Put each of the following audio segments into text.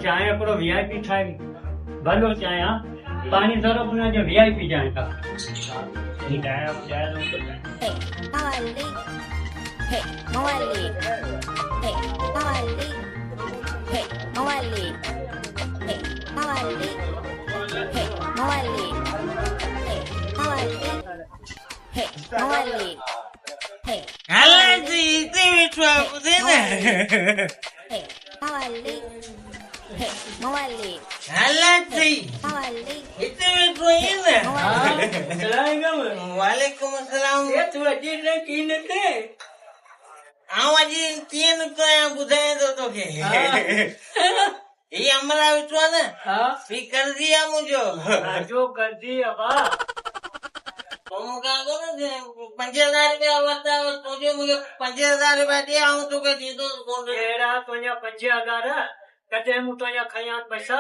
चाहे पूरा वीआईपी था भलो चाहे हाँ पानी सारो अपना जो वीआईपी चाहे का ठीक है अब जाए तो Hey, Mawali. Hey, Mawali. Hey, Mawali. Hey, Mawali. Hey, Mawali. Hey, Mawali. Hey, Mawali. Hey, હાલાજી તે વેચવા છે ને hey, Mawali. Hey, Mawali. હાલાજી Mawali. તે વેચવા છે ને સલામ વાલેકુમ અસલામ એ તું હજી ને કી નતે આવાજી તીન કયા બુધાય તો કે એ અમારા વેચવા ને हाँ સ્પીકર દિયા મુજો जो कर दी अब તો મુકા કો ને 5000 રૂપિયા આવતા તો જો મુકે 5000 રૂપિયા દે આવું તો કે દીધો કોણ तेरा तो यहाँ 50,000 है कटे मु तो यहाँ खया पैसा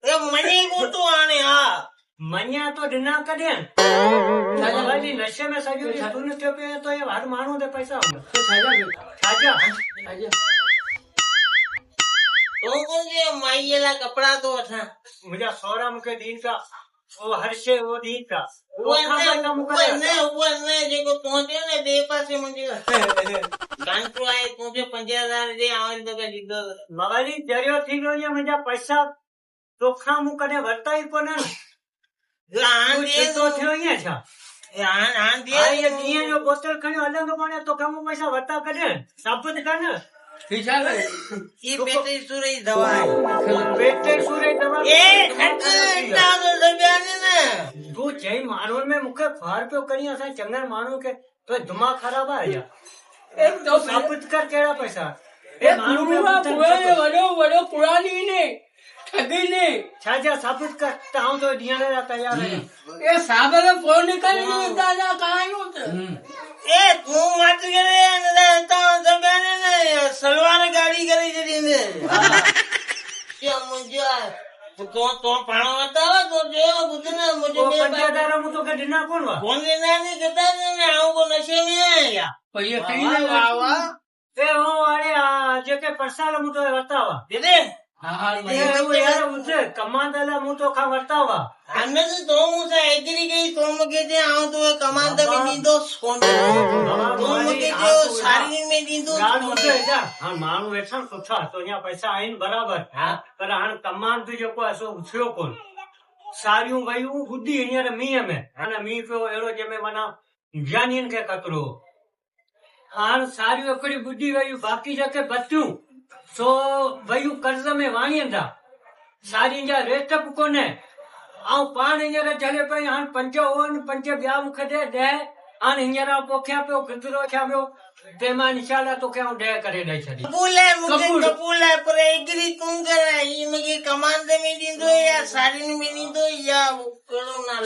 એ મની ગોતો આને હા मनिया तो डिना करे भाई नशे में सजू तूने तो पे तो ये हर मानू दे पैसा आजा તો કોણ જે માઈયેલા કપડા તો હતા मुझे सौरम के दिन का वो हर्षे वो दिन का ને જેકો પહોંચ્યો ને બે પાસે મુજે કાંટો આય પહોંચે 50,000 દે આવે તો કે દીધો मवाली जरियो थी गयो ये मुझे पैसा तोखा मु कने वर्ताई कोने આન દે तो थियो ये छा આન દે आ ये दिए जो बोतल खणो अलग कोने तो कम पैसा वर्ता करे साबित करने ઈ બેટી સુરઈ દવા बेटे सूर्य दवा એ ખટકા તો દબ્યાને ને तू जय मानव में मुखे फार पे करी असा चंगर मानू के तो दिमाग खराब आ गया एक तो साबित कर केड़ा पैसा ए मानू में वडो वडो पुरानी ने ठगी ने छाजा साबित कर ताऊ तो दियाने ला तैयार है ये साबर फोन निकाल दादा कहां तो એ તું માત કરે ને તા દબ્યાને ને સલવાર ગાડી કરી જડી ને કે મુજો તો પાણો બતાવો તો જે બુધને મુજો वो બે 50,000 मु तो के दिना कौन वा ફોન લેના ને કહેતા ને આવું કો નશે ને આયા ये कहीं ना वावा ए वो वाले जे के परसाल मु तो वर्तावा દે हां ए वो यार मुझे कमांदला मु तो खा वर्तावा આને તો હું સે એગ્રી ગઈ તો મગે જે આવું તો કમાન તમે દીધો સોન તો મગે જો સારી મે દીધો गाल मुझे जा हां मानू एठा सुठा तो यहाँ पैसा आइन बराबर हाँ पर हां कमान तो जो को असो उछ्यो कोन सारियूं वयूं बुद्धि हींअर मींहं में हाणे मींहुं पियो अहिड़ो जंहिंमें माना ज्ञानियुनि खे कतरो हाणे सारियूं हिकिड़ी बुद्धि वयूं बाक़ी जेके बचियूं सो वयूं कर्ज़ में वाणींदा सारियुनि जा रेट बि कोन्हे ऐं पाण हींअर चले पई हाणे 5 ओन 5 ॿिया मूंखे ॾे 10 हाणे हींअर पोखिया पियो गिदरो थिया पियो ते मां इंशाल्लाह तोखे आउं 10 करे ॾेई छॾी કબૂલે મુકે કબૂલે પર એગ્રી તું કરે ઈ મગે કમાન તમે દીધો યા સારી મે દીધો યા કરો ના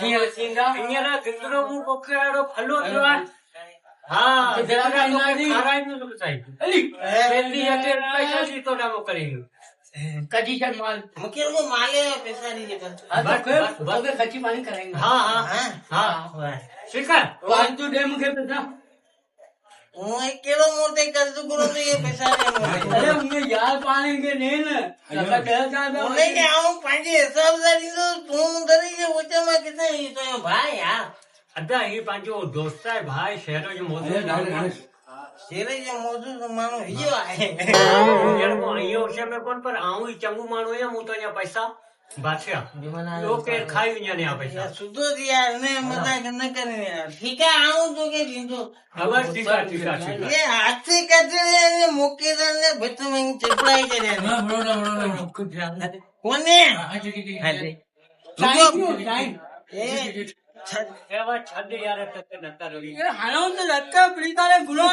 हींअर हींअर गिदरो मूं पोखे अहिड़ो फलो थियो आहे हा गिदरा तोखे खाराईंदो न साईं अली वेंदी अचे पैसा दी तो ना करेंगे कंडीशन माल મુકે કો માલે પૈસા ની દે बस बस खर्ची पानी करेंगे हाँ हाँ હા हाँ ठीक है तो आज तो डे मुखे पैसा હું એક કેળો મોટે કરજો કરો તો એ પૈસા अरे લેવાનો उन्हें यार पानी के नहीं ना लगा 10,000 મને કે આવું પાંજે હિસાબ સારી તો તું ધરી જે ઓછામાં કેટલા ઈ તો ભાઈ યાર अदा ये पंहिंजो दोस्त आहे भाई शहर जो मौजूद શેરે જે મોજૂદ માનો હિયો आहे इहो विषय में कोन पर आऊं ई चङो माण्हू आहियां मूं तो अञा पैसा बादशाह ॿियो केरु खाई वञनि या पैसा सुधो यार ने मजाक न करे यार ठीक है आऊं तो के दींदो बस ठीक आहे ठीक आहे ठीक ये हाथी कटे ने मुकेदार ने भट में चपड़ाई करे कोने अरे ए आहे ए वा छॾ यार तक न कर ये हालों तो लगता है प्रीता ने गुनो